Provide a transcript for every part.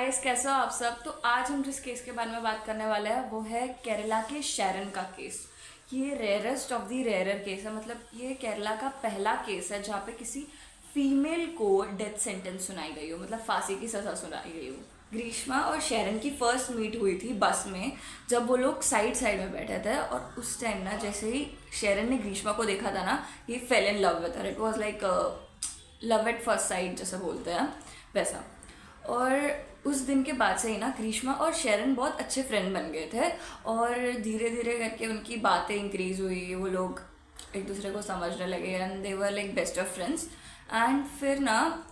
Guys, कैसे हो आप सब। तो आज हम जिस केस के बारे में बात करने वाले हैं वो है केरला के शैरन का केस। ये rarest of the rarer case है। मतलब ये केरला का पहला केस है जहाँ पे किसी फीमेल को डेथ सेंटेंस सुनाई गई हो, मतलब फांसी की सजा सुनाई गई हो। ग्रीष्मा और शैरन की फर्स्ट मीट हुई थी बस में, जब वो लोग साइड साइड में बैठे थे। और उस टाइम ना जैसे ही शैरन ने ग्रीष्मा को देखा था ना, he fell in love with her. It was like love at first sight जैसे बोलते हैं वैसा। और उस दिन के बाद से ही ना ग्रीष्मा और शैरन बहुत अच्छे फ्रेंड बन गए थे। और धीरे धीरे करके उनकी बातें इंक्रीज हुई, वो लोग एक दूसरे को समझने लगे and they were like best of friends. And फिर ना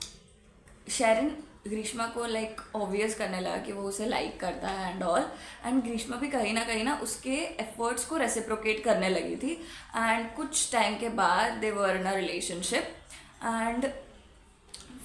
शैरन ग्रीष्मा को लाइक ऑब्वियस करने लगा कि वो उसे लाइक करता है एंड ऑल। एंड ग्रीष्मा भी कहीं ना उसके एफर्ट्स को रेसिप्रोकेट करने लगी थी। एंड कुछ टाइम के बाद दे वर इन अ रिलेशनशिप। एंड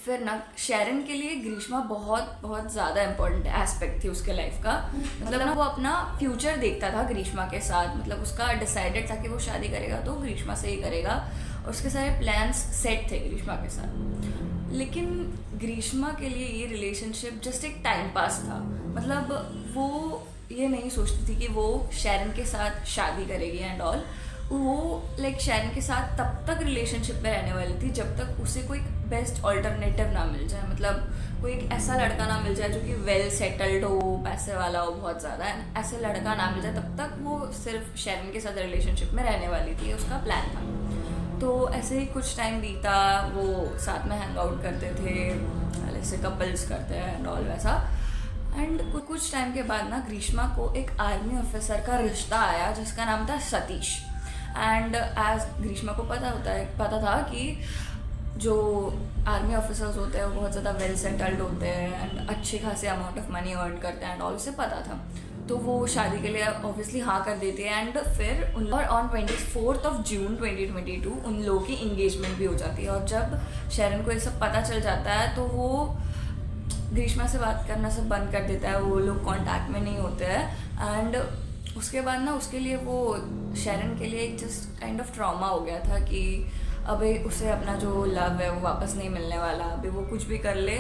फिर ना शैरन के लिए ग्रीष्मा बहुत बहुत ज़्यादा इम्पोर्टेंट एस्पेक्ट थी उसके लाइफ का। मतलब ना वो अपना फ्यूचर देखता था ग्रीष्मा के साथ। मतलब उसका डिसाइडेड था कि वो शादी करेगा तो ग्रीष्मा से ही करेगा, और उसके सारे प्लान्स सेट थे ग्रीष्मा के साथ। लेकिन ग्रीष्मा के लिए ये रिलेशनशिप जस्ट एक टाइम पास था। मतलब वो ये नहीं सोचती थी कि वो शैरन के साथ शादी करेगी एंड ऑल। वो लाइक शैरन के साथ तब तक रिलेशनशिप में रहने वाली थी जब तक उसे कोई बेस्ट ऑल्टरनेटिव ना मिल जाए। मतलब कोई एक ऐसा लड़का ना मिल जाए जो कि वेल सेटल्ड हो, पैसे वाला हो बहुत ज़्यादा। ऐसे लड़का ना मिल जाए तब तक वो सिर्फ शैरन के साथ रिलेशनशिप में रहने वाली थी, उसका प्लान था। तो ऐसे ही कुछ टाइम बीता, वो साथ में हैंग आउट करते थे, ऐसे कपल्स करते हैं एंड ऑल वैसा। एंड कुछ टाइम के बाद ना ग्रीष्मा को एक आर्मी ऑफिसर का रिश्ता आया जिसका नाम था सतीश। एंड एज ग्रीष्मा को पता था कि जो आर्मी ऑफिसर्स होते हैं वो बहुत ज़्यादा वेल सेटल्ड होते हैं एंड अच्छे खासे अमाउंट ऑफ मनी अर्न करते हैं एंड ऑल, उसे पता था। तो वो शादी के लिए ऑब्वियसली हाँ कर देती है। एंड फिर ऑन 24 जून 2022 उन लोगों की इंगेजमेंट भी हो जाती है। और जब शैरन को ये सब पता चल जाता है तो वो ग्रीष्मा से बात करना सब बंद कर देता है, वो लोग कांटेक्ट में नहीं होते हैं। एंड उसके बाद ना उसके लिए वो शैरन के लिए एक जस्ट काइंड ऑफ ट्रॉमा हो गया था कि अभी उसे अपना जो लव है वो वापस नहीं मिलने वाला। अभी वो कुछ भी कर ले,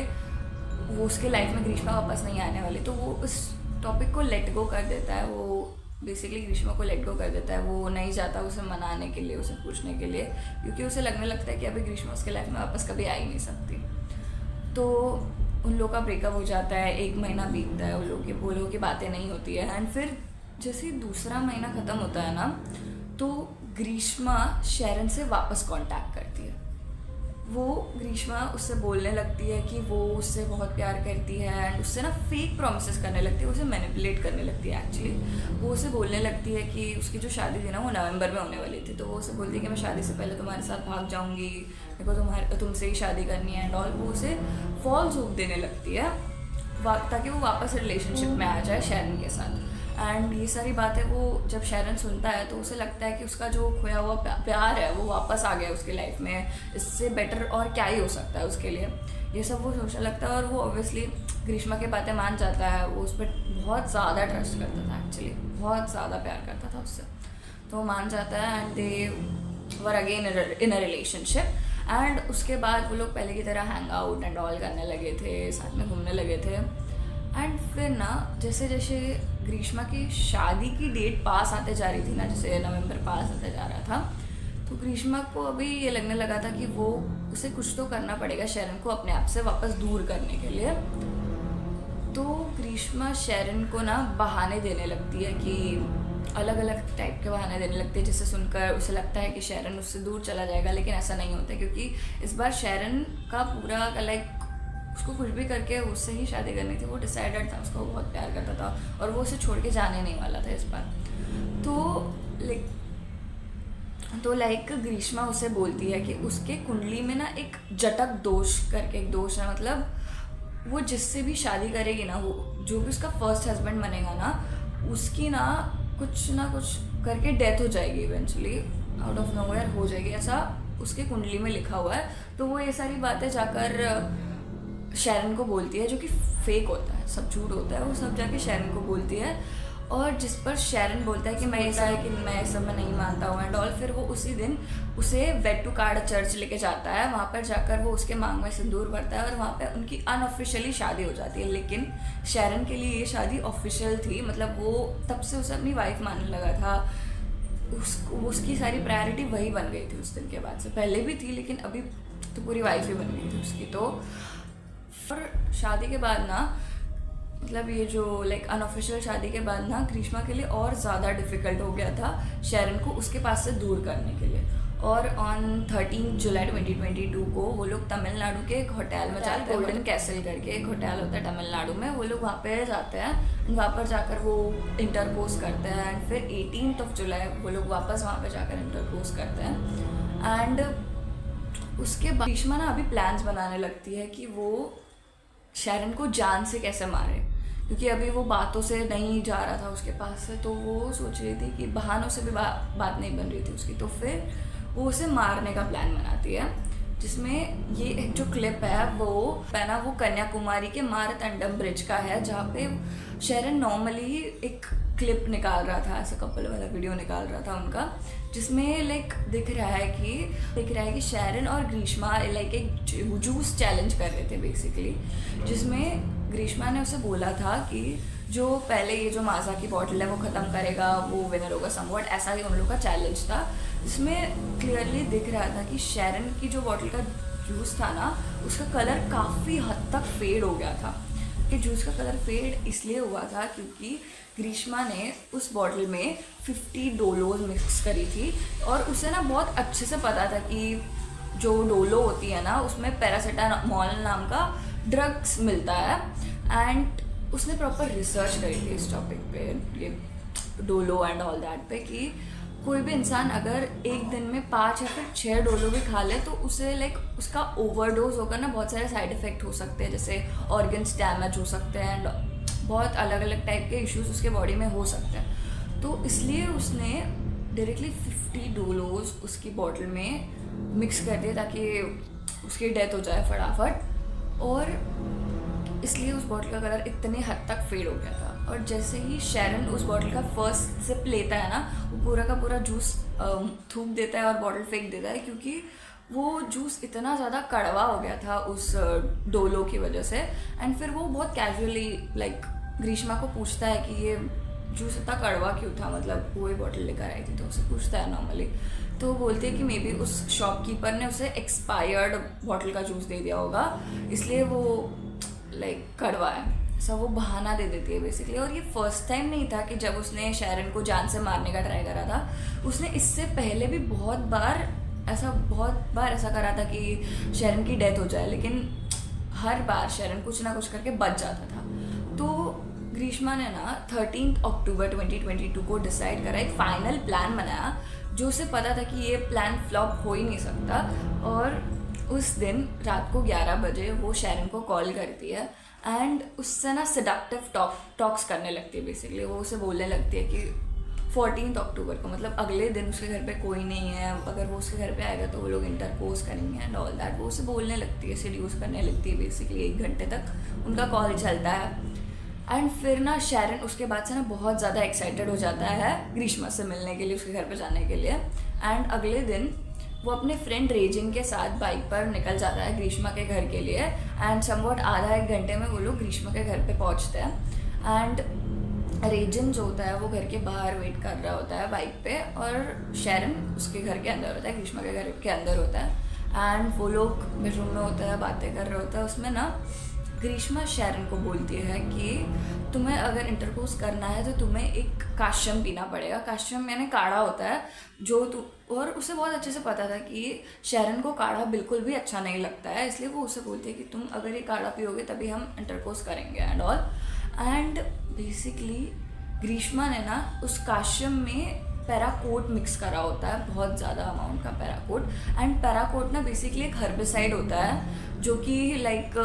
वो उसके लाइफ में ग्रीष्मा वापस नहीं आने वाली। तो वो उस टॉपिक को लेट गो कर देता है। वो बेसिकली ग्रीष्मा को लेट गो कर देता है। वो नहीं जाता उसे मनाने के लिए, उसे पूछने के लिए, क्योंकि उसे लगने लगता है कि अभी ग्रीष्मा उसके लाइफ में वापस कभी आ ही नहीं सकती। तो उन लोगों का ब्रेकअप हो जाता है, 1 महीना बीतता है, वो लोगों की बातें नहीं होती है। एंड फिर जैसे दूसरा महीना ख़त्म होता है ना, तो ग्रीष्मा शैरन से वापस कांटेक्ट करती है। वो ग्रीष्मा उससे बोलने लगती है कि वो उससे बहुत प्यार करती है एंड उससे ना फेक प्रॉमिसेस करने लगती है, उसे मैनिपुलेट करने लगती है एक्चुअली। वो उसे बोलने लगती है कि उसकी जो शादी थी ना वो नवंबर में होने वाली थी। तो वो उसे बोलती है कि मैं शादी से पहले तुम्हारे साथ भाग जाऊँगी, मेरे को तुमसे ही शादी करनी है एंड ऑल। वो उसे फॉल्स होप देने लगती है ताकि वो वापस रिलेशनशिप में आ जाए शैरन के साथ। एंड ये सारी बातें वो जब शैरन सुनता है तो उसे लगता है कि उसका जो खोया हुआ प्यार है वो वापस आ गया उसकी लाइफ में, इससे बेटर और क्या ही हो सकता है उसके लिए। ये सब वो सोचने लगता है। और वो ऑब्वियसली ग्रीष्मा की बातें मान जाता है। वो उस पर बहुत ज़्यादा ट्रस्ट करता था, एक्चुअली बहुत ज़्यादा प्यार करता था उससे। तो वो मान जाता है and they were again in a relationship. And उसके बाद वो लोग पहले की तरह हैंग आउट एंड ऑल करने लगे थे, साथ में घूमने लगे थे। एंड फिर ना जैसे जैसे ग्रीष्मा की शादी की डेट पास आते जा रही थी ना, जैसे नवंबर पास आते जा रहा था, तो ग्रीष्मा को अभी ये लगने लगा था कि वो उसे कुछ तो करना पड़ेगा शैरन को अपने आप से वापस दूर करने के लिए। तो ग्रीष्मा शैरन को ना बहाने देने लगती है कि अलग अलग टाइप के बहाने देने लगते हैं, जिसे सुनकर उसे लगता है कि शैरन उससे दूर चला जाएगा। लेकिन ऐसा नहीं होता, क्योंकि इस बार शैरन का पूरा लाइक उसको कुछ भी करके उससे ही शादी करनी थी। वो डिसाइडेड था, उसको बहुत प्यार करता था और वो उसे छोड़ के जाने नहीं वाला था इस बार। तो लाइक ग्रीष्मा उसे बोलती है कि उसके कुंडली में ना एक जटक दोष करके एक दोष है। मतलब वो जिससे भी शादी करेगी ना, वो जो भी उसका फर्स्ट हस्बैंड बनेगा ना, उसकी ना कुछ करके डेथ हो जाएगी इवेंचुअली, आउट ऑफ नोवेयर हो जाएगी, ऐसा उसके कुंडली में लिखा हुआ है। तो वो ये सारी बातें जाकर शैरन को बोलती है, जो कि फेक होता है, सब झूठ होता है। वो सब जाके शैरन को बोलती है और जिस पर शैरन बोलता है कि मैं ऐसा है कि मैं सब में नहीं मानता हूँ एंड ऑल। फिर वो उसी दिन उसे वेटुकार्ड चर्च लेके जाता है, वहाँ पर जाकर वो उसके मांग में सिंदूर भरता है और वहाँ पे उनकी अनऑफिशियली शादी हो जाती है। लेकिन शैरन के लिए ये शादी ऑफिशियल थी, मतलब वो तब से उसे अपनी वाइफ मानने लगा था। उसकी सारी प्रायोरिटी वही बन गई थी उस दिन के बाद से, पहले भी थी लेकिन अभी तो पूरी वाइफ ही बन गई थी उसकी। तो और शादी के बाद ना, मतलब ये जो लाइक अनऑफिशियल शादी के बाद ना ग्रीष्मा के लिए और ज़्यादा डिफ़िकल्ट हो गया था शैरन को उसके पास से दूर करने के लिए। और ऑन 13 जुलाई 2022 को वो लोग तमिलनाडु के एक होटल में जाते हैं, गोल्डन कैसल करके एक होटल होता है तमिलनाडु में। वो लोग वहाँ पे जाते हैं, वहाँ पर जाकर वो इंटरकोर्स करते हैं एंड फिर 18 जुलाई वो लोग वापस वहाँ पे जाकर इंटरकोर्स करते हैं। एंड उसके बाद ग्रीष्मा ना अभी प्लान्स बनाने लगती है कि वो शैरन को जान से कैसे मारे, क्योंकि अभी वो बातों से नहीं जा रहा था उसके पास से, तो वो सोच रही थी कि बहानों से भी बात नहीं बन रही थी उसकी। तो फिर वो उसे मारने का प्लान बनाती है, जिसमें ये एक जो क्लिप है वो कन्याकुमारी के मारतंडम ब्रिज का है, जहाँ पे शैरन नॉर्मली एक क्लिप निकाल रहा था, ऐसा कपल वाला वीडियो निकाल रहा था उनका, जिसमें लाइक दिख रहा है कि शैरन और ग्रीष्मा लाइक एक जूस चैलेंज कर रहे थे बेसिकली, जिसमें ग्रीष्मा ने उसे बोला था कि जो पहले ये जो माजा की बॉटल है वो ख़त्म करेगा वो विनर होगा, समवट ऐसा ही उन लोगों का चैलेंज था। जिसमें क्लियरली दिख रहा था कि शैरन की जो बॉटल का जूस था ना, उसका कलर काफ़ी हद तक फेड हो गया था। कि जूस का कलर फेड इसलिए हुआ था क्योंकि ग्रीष्मा ने उस बॉटल में 50 डोलोज मिक्स करी थी, और उसे ना बहुत अच्छे से पता था कि जो डोलो होती है ना उसमें पैरासीटामोल नाम का ड्रग्स मिलता है। एंड उसने प्रॉपर रिसर्च करी थी इस टॉपिक पे, ये डोलो एंड ऑल दैट पे, कि कोई भी इंसान अगर एक दिन में 5 या फिर 6 डोलो भी खा ले तो उसे लाइक उसका ओवरडोज होकर ना बहुत सारे साइड इफ़ेक्ट हो सकते हैं, जैसे ऑर्गन्स डैमेज हो सकते हैं एंड बहुत अलग अलग टाइप के इश्यूज उसके बॉडी में हो सकते हैं। तो इसलिए उसने डायरेक्टली 50 डोलोज उसकी बॉटल में मिक्स कर दिए ताकि उसकी डेथ हो जाए फटाफट, और इसलिए उस बॉटल का कलर इतने हद तक फेड हो गया था। और जैसे ही शैरन उस बॉटल का फर्स्ट सिप लेता है ना, वो पूरा का पूरा जूस थूक देता है और बॉटल फेंक देता है, क्योंकि वो जूस इतना ज़्यादा कड़वा हो गया था उस डोलो की वजह से। एंड फिर वो बहुत कैजुअली लाइक ग्रीष्मा को पूछता है कि ये जूस इतना कड़वा क्यों था, मतलब वो ही बॉटल लेकर आई थी, तो उसे पूछता है नॉर्मली, तो बोलते हैं कि मे बी उस शॉपकीपर ने उसे एक्सपायर्ड बॉटल का जूस दे दिया होगा, इसलिए वो लाइक कड़वा है, ऐसा वो बहाना दे देती है बेसिकली। और ये फर्स्ट टाइम नहीं था कि जब उसने शैरन को जान से मारने का ट्राई करा था, उसने इससे पहले भी बहुत बार ऐसा करा था कि शैरन की डेथ हो जाए, लेकिन हर बार शैरन कुछ ना कुछ करके बच जाता था। तो ग्रीष्मा ने ना 13 अक्टूबर 2022 को डिसाइड करा, एक फाइनल प्लान बनाया, जो उसे पता था कि ये प्लान फ्लॉप हो ही नहीं सकता। और उस दिन रात को 11 बजे वो शैरन को कॉल करती है एंड उससे ना सेडक्टिव टॉक्स करने लगती है। बेसिकली वो उसे बोलने लगती है कि 14 अक्टूबर को, मतलब अगले दिन उसके घर पे कोई नहीं है, अगर वो उसके घर पे आएगा तो वो लोग इंटरपोज करेंगे एंड ऑल दैट। वो उसे बोलने लगती है, सीड्यूस करने लगती है बेसिकली। 1 घंटे तक उनका कॉल चलता है एंड फिर ना शैरन उसके बाद से ना बहुत ज़्यादा एक्साइटेड हो जाता है ग्रीष्मा से मिलने के लिए, उसके घर पे जाने के लिए। एंड अगले दिन वो अपने फ्रेंड रेजिन के साथ बाइक पर निकल जाता है ग्रीष्मा के घर के लिए। एंड समवॉट आधा 1 घंटे में वो लोग ग्रीष्मा के घर पे पहुंचते हैं। एंड रेजिन जो होता है वो घर के बाहर वेट कर रहा होता है बाइक पे, और शैरन उसके घर के अंदर होता है, ग्रीष्मा के घर के अंदर होता है। एंड वो लोग बेडरूम में होता है, बातें कर रहे होता है। उसमें ना ग्रीष्मा शैरन को बोलती है कि तुम्हें अगर इंटरकोर्स करना है तो तुम्हें एक काश्यम पीना पड़ेगा। काश्यम यानी काढ़ा होता है जो और उसे बहुत अच्छे से पता था कि शैरन को काढ़ा बिल्कुल भी अच्छा नहीं लगता है, इसलिए वो उसे बोलती है कि तुम अगर ये काढ़ा पियोगे तभी हम इंटरकोर्स करेंगे and all. And basically Greeshma ने ना उस काश्यम में पैराकोट मिक्स करा होता है, बहुत ज़्यादा अमाउंट का पैराकोट। एंड पैराकोट ना बेसिकली एक हर्बिसाइड होता है जो कि लाइक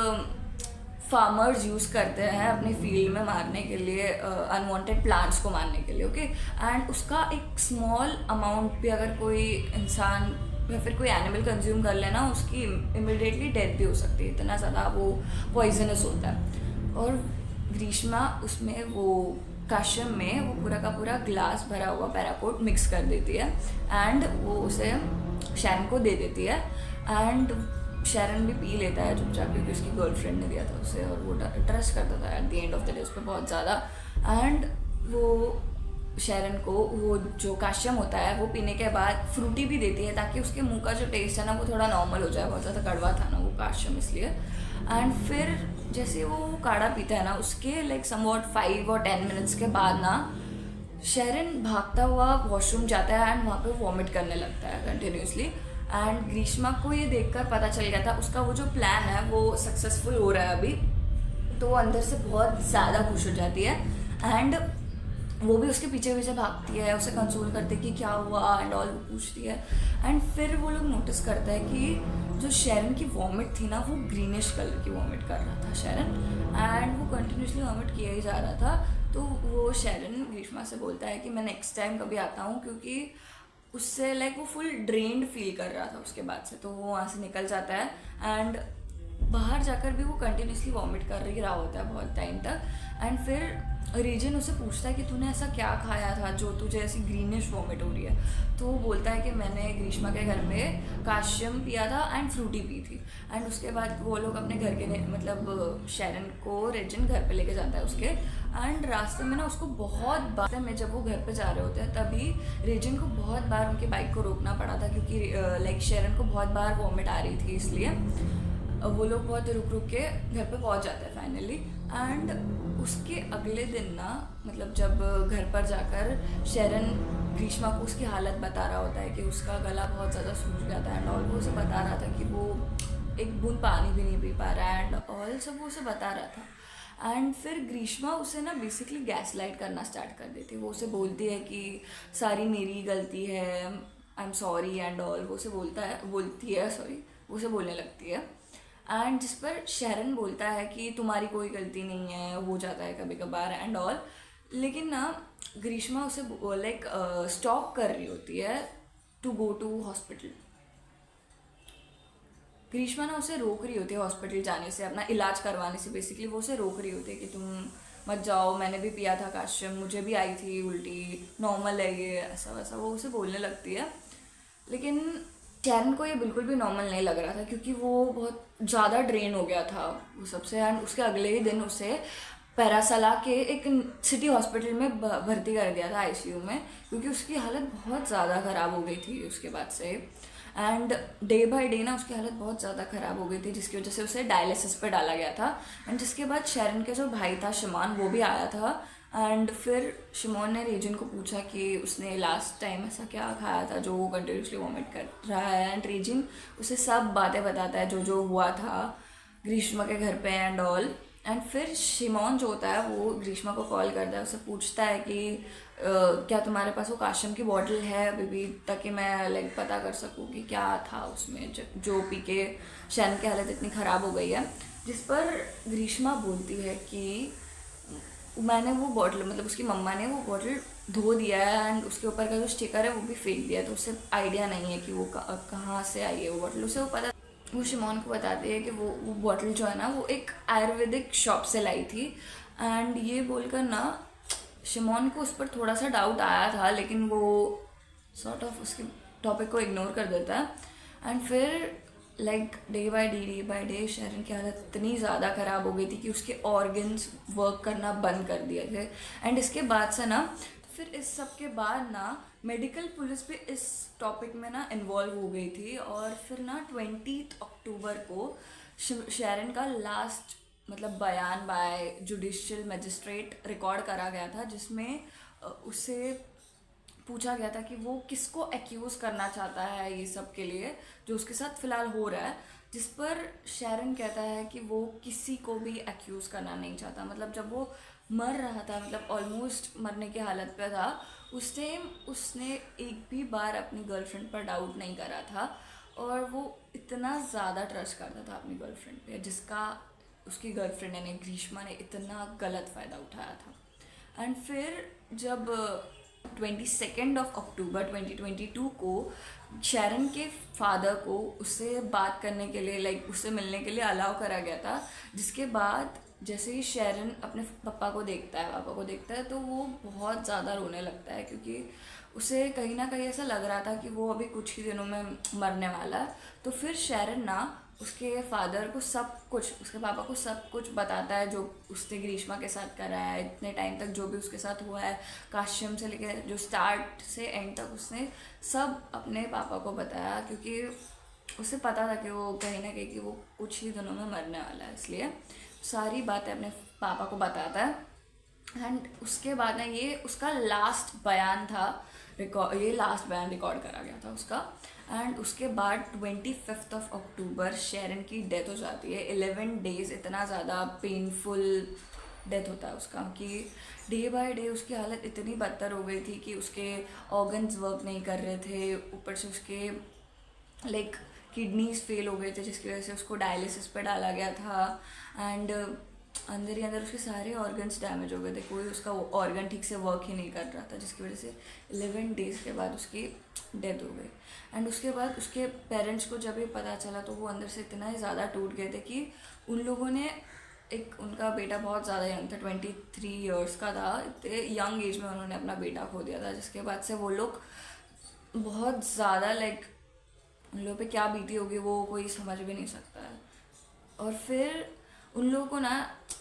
फार्मर्स यूज़ करते हैं अपनी फील्ड में मारने के लिए, अनवांटेड प्लांट्स को मारने के लिए। ओके, एंड उसका एक स्मॉल अमाउंट भी अगर कोई इंसान या फिर कोई एनिमल कंज्यूम कर लेना, उसकी इमिडिएटली डेथ भी हो सकती है, इतना ज़्यादा वो पॉइजनस होता है। और ग्रीष्मा उसमें वो काशिम में वो पूरा का पूरा ग्लास भरा हुआ पैराकोट मिक्स कर देती है एंड वो उसे शैरन को दे देती है एंड शैरन भी पी लेता है चुपचाप क्योंकि उसकी गर्लफ्रेंड ने दिया था उसे और वो ट्रस्ट करता था at the end of the day उस पर बहुत ज़्यादा। एंड वो शैरन को वो जो काशिम होता है वो पीने के बाद फ्रूटी भी देती है ताकि उसके मुंह का जो टेस्ट है ना वो थोड़ा नॉर्मल हो जाए, बहुत ज़्यादा कड़वा था ना वो काशिम इसलिए। एंड फिर जैसे वो काढ़ा पीता है ना उसके लाइक समवॉट 5 और 10 मिनट्स के बाद ना शैरन भागता हुआ वॉशरूम जाता है एंड वहाँ पे वॉमिट करने लगता है कंटिन्यूसली। एंड ग्रीष्मा को ये देखकर पता चल गया था उसका वो जो प्लान है वो सक्सेसफुल हो रहा है अभी, तो वो अंदर से बहुत ज़्यादा खुश हो जाती है एंड वो भी उसके पीछे पीछे भागती है, उसे कंसोल करते कि क्या हुआ एंड ऑल, वो पूछती है। एंड फिर वो लोग नोटिस करते हैं कि जो शैरन की वॉमिट थी ना वो ग्रीनिश कलर की वॉमिट कर रहा था शैरन एंड वो कंटिन्यूसली वॉमिट किया ही जा रहा था। तो वो शैरन ग्रीष्मा से बोलता है कि मैं नेक्स्ट टाइम कभी आता हूँ, क्योंकि उससे लाइक वो फुल ड्रेन्ड फील कर रहा था उसके बाद से, तो वो वहाँ से निकल जाता है एंड बाहर जाकर भी वो कंटिन्यूसली वॉमिट कर रहा होता है बहुत टाइम तक। एंड फिर रीजन उसे पूछता है कि तूने ऐसा क्या खाया था जो तुझे ऐसी ग्रीनिश वॉमिट हो रही है, तो वो बोलता है कि मैंने ग्रीष्मा के घर पे काशियम पिया था एंड फ्रूटी पी थी। एंड उसके बाद वो लोग अपने घर के मतलब शैरन को रीजन घर पे लेके जाता है उसके, एंड रास्ते में ना उसको बहुत बार में जब वो घर पे जा रहे होते हैं तभी रीजन को बहुत बार उनकी बाइक को रोकना पड़ा था क्योंकि लाइक शैरन को बहुत बार वॉमिट आ रही थी, इसलिए वो लोग बहुत रुक रुक के घर पे पहुंच जाते हैं फाइनली। एंड उसके अगले दिन ना मतलब जब घर पर जाकर शैरन ग्रीष्मा को उसकी हालत बता रहा होता है कि उसका गला बहुत ज़्यादा सूज गया था एंड ऑल, वो उसे बता रहा था कि वो एक बूंद पानी भी नहीं पी पा रहा है एंड ऑल सब वो उसे बता रहा था। एंड फिर ग्रीष्मा उसे ना बेसिकली गैस लाइट करना स्टार्ट कर देती है, वो उसे बोलती है कि सारी मेरी गलती है, I am sorry and all, वो उसे बोलती है सॉरी, वो उसे बोलने लगती है। एंड जिस पर शैरन बोलता है कि तुम्हारी कोई गलती नहीं है, हो जाता है कभी कभार एंड ऑल, लेकिन ना ग्रीष्मा उसे लाइक स्टॉप कर रही होती है to go to hospital. Greeshma ना उसे रोक रही होती है हॉस्पिटल जाने से, अपना इलाज करवाने से, बेसिकली वो उसे रोक रही होती है कि तुम मत जाओ, मैंने भी पिया था काशियम, मुझे भी आई थी उल्टी, नॉर्मल है ये, ऐसा वैसा वो उसे बोलने लगती है। लेकिन शैरन को ये बिल्कुल भी नॉर्मल नहीं लग रहा था क्योंकि वो बहुत ज़्यादा ड्रेन हो गया था वो सबसे। एंड उसके अगले ही दिन उसे पैरासला के एक सिटी हॉस्पिटल में भर्ती कर दिया था आईसीयू में, क्योंकि उसकी हालत बहुत ज़्यादा ख़राब हो गई थी उसके बाद से। एंड डे बाय डे ना उसकी हालत बहुत ज़्यादा ख़राब हो गई थी जिसकी वजह से उसे डायलिसिस पे डाला गया था। एंड जिसके बाद शैरन के जो भाई था शिमान, वो भी आया था। एंड फिर शिमोन ने रीजन को पूछा कि उसने लास्ट टाइम ऐसा क्या खाया था जो वो कंटिन्यूसली वॉमिट कर रहा है। एंड रीजन उसे सब बातें बताता है जो जो हुआ था ग्रीष्मा के घर पे एंड ऑल। एंड फिर शिमोन जो होता है वो ग्रीष्मा को कॉल करता है, उसे पूछता है कि क्या तुम्हारे पास वो काशियम की बॉटल है अभी भी, ताकि मैं लाइक पता कर सकूँ कि क्या था उसमें जो पी के शैरन की हालत इतनी ख़राब हो गई है। जिस पर ग्रीष्मा बोलती है कि मैंने वो बॉटल मतलब उसकी मम्मा ने वो बॉटल धो दिया है एंड उसके ऊपर का जो स्टिकर है वो भी फेंक दिया है, तो उसे आइडिया नहीं है कि वो कहाँ से आई है वो बॉटल। उसे वो पता, वो शिमोन को बताती है कि वो बॉटल जो है ना वो एक आयुर्वेदिक शॉप से लाई थी। एंड ये बोलकर ना शिमोन को उस पर थोड़ा सा डाउट आया था, लेकिन वो सॉर्ट ऑफ उसके टॉपिक को इग्नोर कर देता है। एंड फिर like day by day Sharon की हालत इतनी ज़्यादा ख़राब हो गई थी कि उसके ऑर्गन्स वर्क करना बंद कर दिए थे। एंड इसके बाद से ना फिर इस सब के बाद ना मेडिकल पुलिस भी इस टॉपिक में ना इन्वॉल्व हो गई थी। और फिर ना 20 अक्टूबर को शैरन का लास्ट मतलब बयान बाय जुडिशियल मजिस्ट्रेट रिकॉर्ड करा गया था, जिसमें उसे पूछा गया था कि वो किसको एक्यूज़ करना चाहता है ये सब के लिए जो उसके साथ फ़िलहाल हो रहा है। जिस पर शैरन कहता है कि वो किसी को भी एक्यूज़ करना नहीं चाहता। मतलब जब वो मर रहा था, मतलब ऑलमोस्ट मरने की हालत पे था, उस टाइम उसने एक भी बार अपनी गर्लफ्रेंड पर डाउट नहीं करा था और वो इतना ज़्यादा ट्रस्ट करता था अपनी गर्लफ्रेंड पे, जिसका उसकी गर्लफ्रेंड यानी ग्रीष्मा ने इतना गलत फ़ायदा उठाया था। एंड फिर जब 22 अक्टूबर 2022 को शैरन के फादर को उससे बात करने के लिए लाइक उससे मिलने के लिए अलाउ करा गया था, जिसके बाद जैसे ही शेरन अपने पापा को देखता है तो वो बहुत ज़्यादा रोने लगता है, क्योंकि उसे कहीं ना कहीं ऐसा लग रहा था कि वो अभी कुछ ही दिनों में मरने वाला है। तो फिर शेरन ना उसके फादर को सब कुछ, उसके पापा को सब कुछ बताता है जो उसने ग्रीष्मा के साथ करा है इतने टाइम तक, जो भी उसके साथ हुआ है काश्यम से लेकर जो स्टार्ट से एंड तक उसने सब अपने पापा को बताया, क्योंकि उसे पता था कि वो कहीं ना कहीं कि वो कुछ ही दिनों में मरने वाला है, इसलिए सारी बातें अपने पापा को बताता है। एंड उसके बाद ना ये उसका लास्ट बयान था, ये लास्ट बयान रिकॉर्ड करा गया था उसका। एंड उसके बाद 25 अक्टूबर शेरन की डेथ हो जाती है। 11 डेज इतना ज़्यादा पेनफुल डेथ होता है उसका कि डे बाय डे उसकी हालत इतनी बदतर हो गई थी कि उसके ऑर्गन्स वर्क नहीं कर रहे थे, ऊपर से उसके लाइक किडनीज फेल हो गए थे, जिसकी वजह से उसको डायलिसिस पे डाला गया था। एंड अंदर ही अंदर उसके सारे ऑर्गन्स डैमेज हो गए थे, कोई उसका ऑर्गन ठीक से वर्क ही नहीं कर रहा था, जिसकी वजह से 11 डेज के बाद उसकी डेथ हो गई। एंड उसके बाद उसके पेरेंट्स को जब ये पता चला तो वो अंदर से इतना ही ज़्यादा टूट गए थे कि उन लोगों ने उनका बेटा बहुत ज़्यादा यंग था, 23 ईयर्स का था, इतने यंग एज में उन्होंने अपना बेटा खो दिया था, जिसके बाद से वो लोग बहुत ज़्यादा उन लोगों पे क्या बीती होगी वो कोई समझ भी नहीं सकता है। और फिर उन लोगों को ना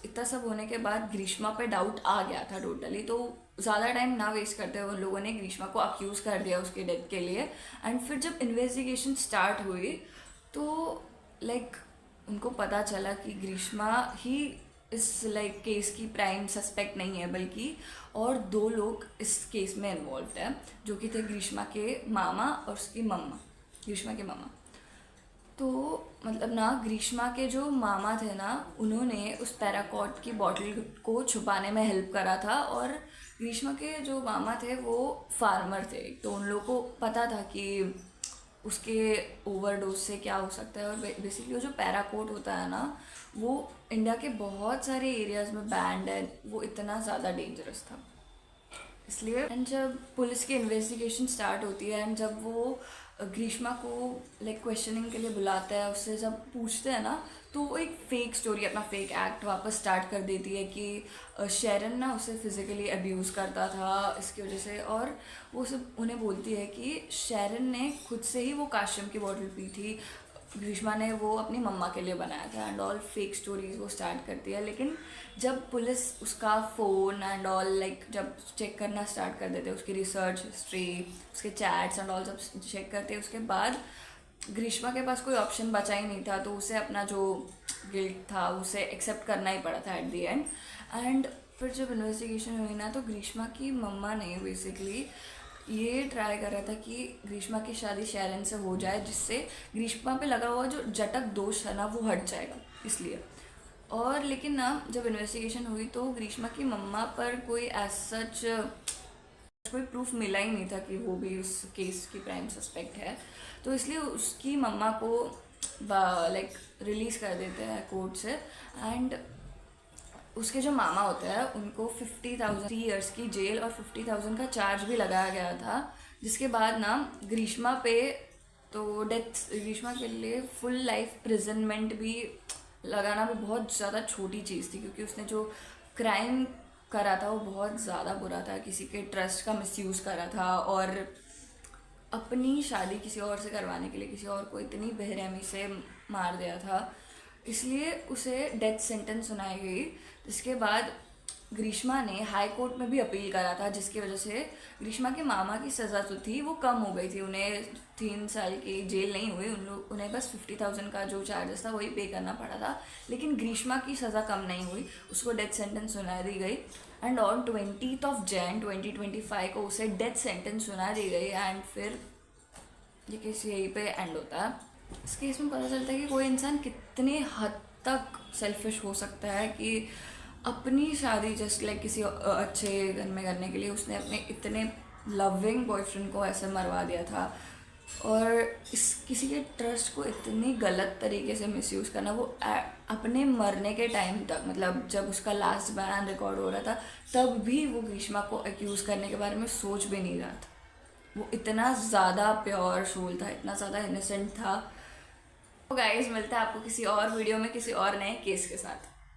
इतना सब होने के बाद ग्रीष्मा पे डाउट आ गया था टोटली, तो ज़्यादा टाइम ना वेस्ट करते हुए उन लोगों ने ग्रीष्मा को अक्यूज़ कर दिया उसके डेथ के लिए। एंड फिर जब इन्वेस्टिगेशन स्टार्ट हुई तो उनको पता चला कि ग्रीष्मा ही इस केस की प्राइम सस्पेक्ट नहीं है, बल्कि और 2 लोग इस केस में इन्वॉल्व है, जो कि थे ग्रीष्मा के मामा और उसकी मम्मा, ग्रीष्मा के मामा। तो ना ग्रीष्मा के जो मामा थे ना, उन्होंने उस पैराकॉट की बॉटल को छुपाने में हेल्प करा था, और ग्रीष्मा के जो मामा थे वो फार्मर थे, तो उन लोगों को पता था कि उसके ओवरडोज से क्या हो सकता है। और बेसिकली वो जो पैराकोट होता है ना, वो इंडिया के बहुत सारे एरियाज में बैंड है, वो इतना ज़्यादा डेंजरस था इसलिए। एंड जब पुलिस की इन्वेस्टिगेशन स्टार्ट होती है एंड जब वो ग्रीष्मा को क्वेश्चनिंग के लिए बुलाता है, उससे जब पूछते हैं ना, तो वो एक फेक स्टोरी, अपना फेक एक्ट वापस स्टार्ट कर देती है कि शेरन ना उसे फिजिकली अब्यूज़ करता था इसकी वजह से। और वो सब उन्हें बोलती है कि शेरन ने खुद से ही वो काशियम की बॉटल पी थी, ग्रीष्मा ने वो अपनी मम्मा के लिए बनाया था, एंड ऑल फेक स्टोरीज वो स्टार्ट करती है। लेकिन जब पुलिस उसका फ़ोन एंड ऑल जब चेक करना स्टार्ट कर देते, उसकी रिसर्च हिस्ट्री, उसके चैट्स एंड ऑल जब चेक करते, उसके बाद ग्रीष्मा के पास कोई ऑप्शन बचा ही नहीं था, तो उसे अपना जो गिल्ट था उसे एक्सेप्ट करना ही पड़ा था एट दी एंड। एंड फिर जब इन्वेस्टिगेशन हुई ना, तो ग्रीष्मा की मम्मा ने बेसिकली ये ट्राई कर रहा था कि ग्रीष्मा की शादी शेरन से हो जाए, जिससे ग्रीष्मा पे लगा हुआ जो जटक दोष है ना वो हट जाएगा, इसलिए। और लेकिन ना जब इन्वेस्टिगेशन हुई तो ग्रीष्मा की मम्मा पर कोई एज सच कोई प्रूफ मिला ही नहीं था कि वो भी उस केस की प्राइम सस्पेक्ट है, तो इसलिए उसकी मम्मा को रिलीज़ कर देते हैं कोर्ट से। एंड उसके जो मामा होते हैं उनको 50,000 3 ईयर्स की जेल और 50,000 का चार्ज भी लगाया गया था, जिसके बाद ना ग्रीष्मा पे तो ग्रीष्मा के लिए फुल लाइफ प्रिजनमेंट भी लगाना भी बहुत ज़्यादा छोटी चीज़ थी, क्योंकि उसने जो क्राइम करा था वो बहुत ज़्यादा बुरा था, किसी के ट्रस्ट का मिसयूज़ करा था और अपनी शादी किसी और से करवाने के लिए किसी और को इतनी बेरहमी से मार दिया था, इसलिए उसे डेथ सेंटेंस सुनाई गई। जिसके बाद ग्रीष्मा ने हाई कोर्ट में भी अपील करा था, जिसकी वजह से ग्रीष्मा के मामा की सज़ा जो थी वो कम हो गई थी, उन्हें 3 साल की जेल नहीं हुई, उन्हें बस 50,000 का जो चार्जेस था वही पे करना पड़ा था। लेकिन ग्रीष्मा की सज़ा कम नहीं हुई, उसको डेथ सेंटेंस सुना दी गई। एंड ऑन 20 जनवरी 2025 को उसे डेथ सेंटेंस सुना दी गई। एंड फिर ये केस यहीं पे एंड होता है। इस केस में पता चलता है कि कोई इंसान कितने हद तक सेल्फिश हो सकता है कि अपनी शादी जस्ट किसी अच्छे घर में करने के लिए उसने अपने इतने लविंग बॉयफ्रेंड को ऐसे मरवा दिया था, और इस किसी के ट्रस्ट को इतनी गलत तरीके से मिसयूज़ करना, वो अपने मरने के टाइम तक, जब उसका लास्ट बयान रिकॉर्ड हो रहा था तब भी वो ग्रीष्मा को एक्यूज़ करने के बारे में सोच भी नहीं रहा था। वो इतना ज़्यादा प्योर सोल था, इतना ज़्यादा इनोसेंट था। तो गाइस, मिलता है आपको किसी और वीडियो में किसी और नए केस के साथ।